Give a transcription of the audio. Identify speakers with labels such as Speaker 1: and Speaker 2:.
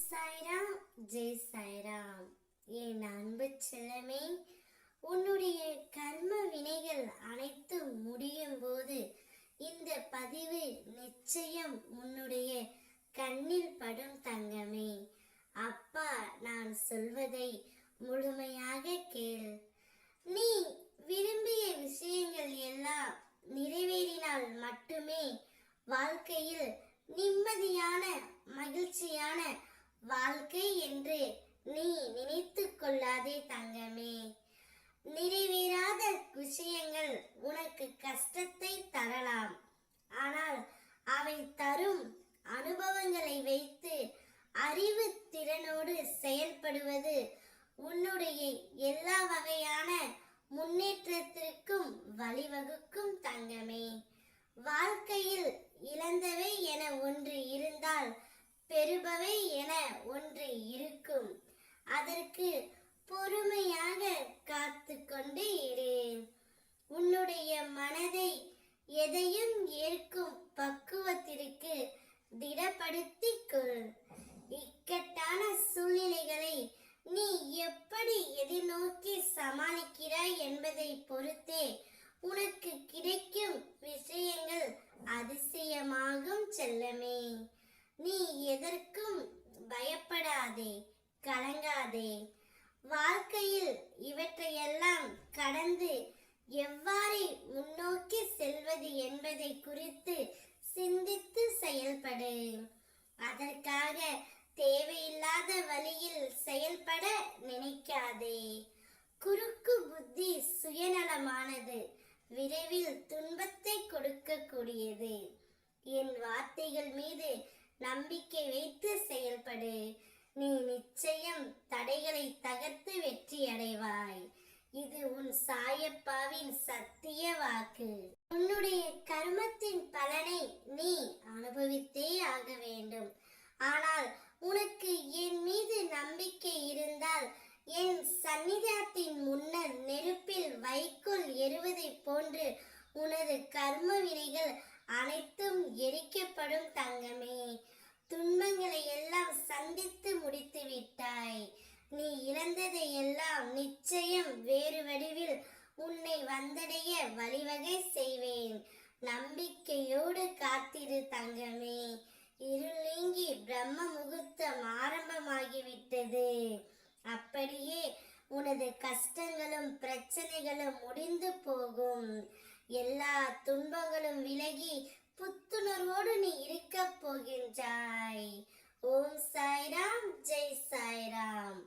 Speaker 1: சாய்ராம், ஜெய் சாய்ராம். என் அன்பு செல்லமே, உன்னுடைய கர்ம வினைகள் அனைத்தும் முடியும் போது இந்த பதிவு நிச்சயம் உன்னுடைய கண்ணில் படும் தங்கமே. அப்பா நான் சொல்வதை முழுமையாக கேள். நீ விரும்பிய விஷயங்கள் எல்லாம் நிறைவேறினால் மட்டுமே வாழ்க்கையில் நிம்மதியான மகிழ்ச்சியான வாழ்க்கை என்று நீ நினைத்து கொள்ளாதே தங்கமே. நிறைவேறாத விஷயங்கள் உனக்கு கஷ்டத்தை தரலாம். ஆனால் அவை தரும் அனுபவங்களை வைத்து அறிவு திறனோடு செயல்படுவது உன்னுடைய எல்லா வகையான முன்னேற்றத்திற்கும் வழிவகுக்கும் தங்கமே. வாழ்க்கையில் இழந்தவை என ஒன்று இருந்தால் பெறுபவை என ஒன்று இருக்கும். அதற்கு பொறுமையாக காத்து கொண்டு இரு. உன்னுடைய மனதை எதையும் ஏற்கும் பக்குவத்திற்கு திடப்படுத்திக் கொள். இக்கட்டான சூழ்நிலைகளை நீ எப்படி எதிர்நோக்கி சமாளிக்கிறாய் என்பதை பொறுத்தே உனக்கு கிடைக்கும் விஷயங்கள் அதிசயமாகும் செல்லமே. நீ எதற்கும் பயப்படாதே, கலங்காதே. வாழ்க்கையில் இவற்றையெல்லாம் கடந்து எவ்வாறு முன்னோக்கி செல்வது என்பதை குறித்து சிந்தித்து செயல்படு. அதற்காக தேவையில்லாத வழியில் செயல்பட நினைக்காதே. குறுக்கு புத்தி சுயநலமானது, விரைவில் துன்பத்தை கொடுக்கக்கூடியது. என் வார்த்தைகள் மீது நம்பிக்கை வைத்து செயல்படு. நீ நிச்சயம் தடைகளை தகர்த்து வெற்றி அடைவாய். இது உன் சாயப்பாவின் சத்திய வாக்கு. உன்னுடைய கர்மத்தின் பலனை நீ அனுபவித்தே ஆக வேண்டும். ஆனால் உனக்கு என் மீது நம்பிக்கை இருந்தால் என் சந்நிதானத்தின் முன்னர் நெருப்பில் வைக்கோல் எறிவதை போன்று உனது கர்ம வினைகள் அனைத்தும் எரிக்கப்படும் தங்கமே. துன்பங்களை எல்லாம் சந்தித்து முடித்து விட்டாய். நீ இழந்ததை எல்லாம் நிச்சயம் வேறு வடிவில் உன்னை வந்தடைய வழிவகை செய்வேன். நம்பிக்கையோடு காத்திரு தங்கமே. இருள் நீங்கி பிரம்ம முகூர்த்தம் ஆரம்பமாகிவிட்டது. அப்படியே உனது கஷ்டங்களும் பிரச்சனைகளும் முடிந்து போகும். எல்லா துன்பங்களும் விலகி புத்துணர்வோடு நீ இருக்க போகின்றாய். ஓம் சாய்ராம், ஜெய் சாய்ராம்.